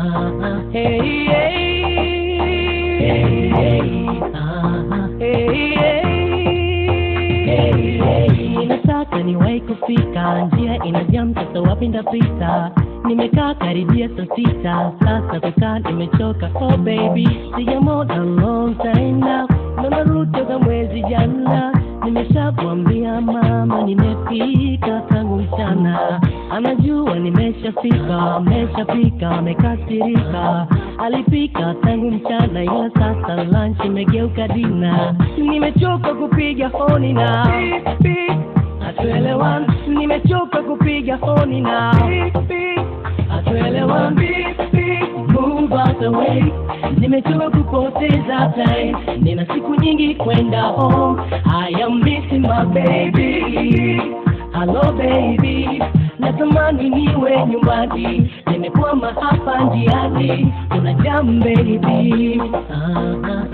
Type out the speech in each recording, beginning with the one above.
Hey, hey, hey, hey, hey, hey. Nataka niwahi kufika, njia inajam sasa wapi ndapita. Nimekaa karibia saa sita, sasa kukaa nimechoka. Oh baby, sijamona long time now, narudi toka mwezi jana. Nimeshakwambia mama nimefika tangu mchana. Anajua nimeshafika, amekasirika. Alipika tangu mchana ila sasa lunch imegeuka dina. Nimechoka kupiga honi na hatuelewani. Nimechoka kupiga honi na hatuelewani. Move out the way. Nimechoka kupoteza time. Nina siku nyingi kwenda home. I am missing my baby. Hello baby, natamani niwe nyumbani. Nimekwama hapa njiani. Kuna jam baby.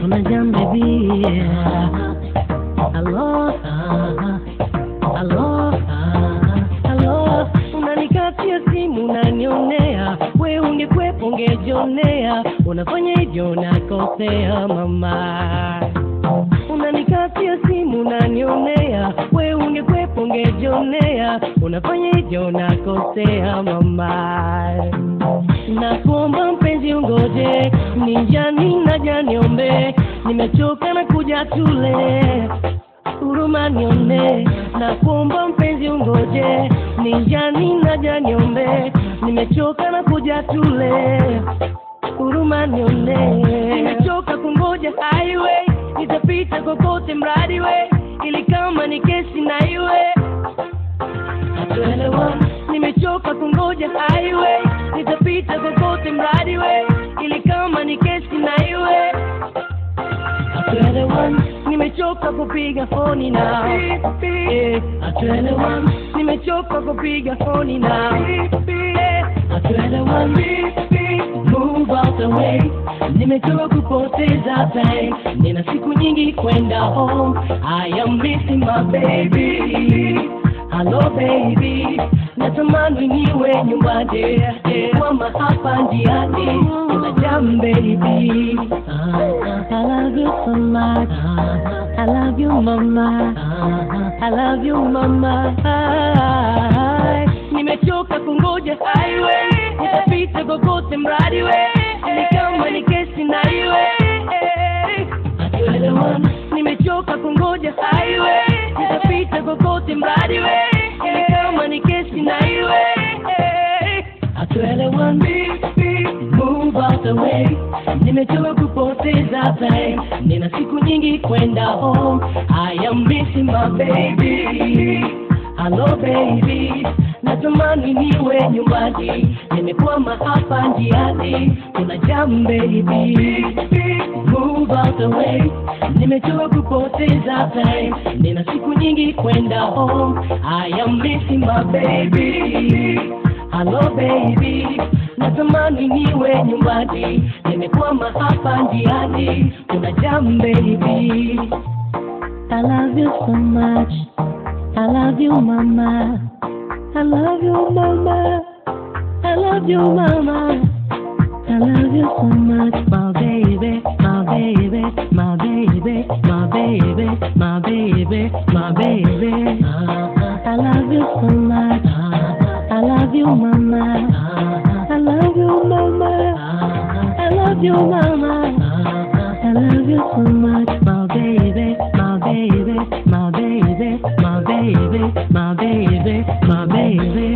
Kuna jam baby. Hello, hello, hello. Unanikatia simu unanionea. We ungekwepo ungejionea. Unafanya hivyo nakosea mama. Unanikatia simu unanionea. We ungekwepo ungejionea. Unafanya hivyo nakosea mama. Nakuomba mpenzi ungoje, ninjani naja niombe. Nimechoka na kuja tule, huruma nione. Nakuomba mpenzi ungoje, ninjani naja niombe. Nimechoka na kuja tule, huruma nione. Nimechoka kungoja highway, nitapita kokote mradi we, ili kama ni kesi na iwe hatuelewani. Nimechoka kungoja highway, nitapita kokote mradi we, ili kama ni kesi na iwe hatuelewani. Nimechoka kupiga phone na hatuelewani. Nimechoka kupiga phone na hatuelewani. Move out the way. Nimechoka kupoteza time. Nina siku nyingi kwenda home. I am missing my baby. Hello baby, natamani niwe nyumbani. Kwama hapa njiani. Kuna jam baby. I love you so much. I love you mama. I love you mama. Nimechoka kungoja highway, nitapita kokote mradi we, ili kama ni kesi na iwe hatuelewani. Nimechoka kungoja highway, nitapita kokote mradi we, ili kama ni kesi na iwe hatuelewani. Move out the way. Nimechoka kupoteza time. Nina siku nyingi kwenda home. I am missing my baby. Hello baby, natamani niwe nyumbani. Nimekwama hapa njiani. Kuna jam baby. Move out the way. Nimechoka kupoteza time. Nina siku nyingi kwenda home. I am missing my baby. Hello baby, natamani niwe nyumbani. Nimekwama hapa njiani. Kuna jam baby. I love you so much. I love you mama. I love you mama. I love you mama. I love you so much, my baby, my baby, my baby, my baby, my baby, my baby. I love you so much. I love you mama. I love you mama. I love you mama. I love you so much, my baby, my baby, my baby, my baby, my baby, my baby.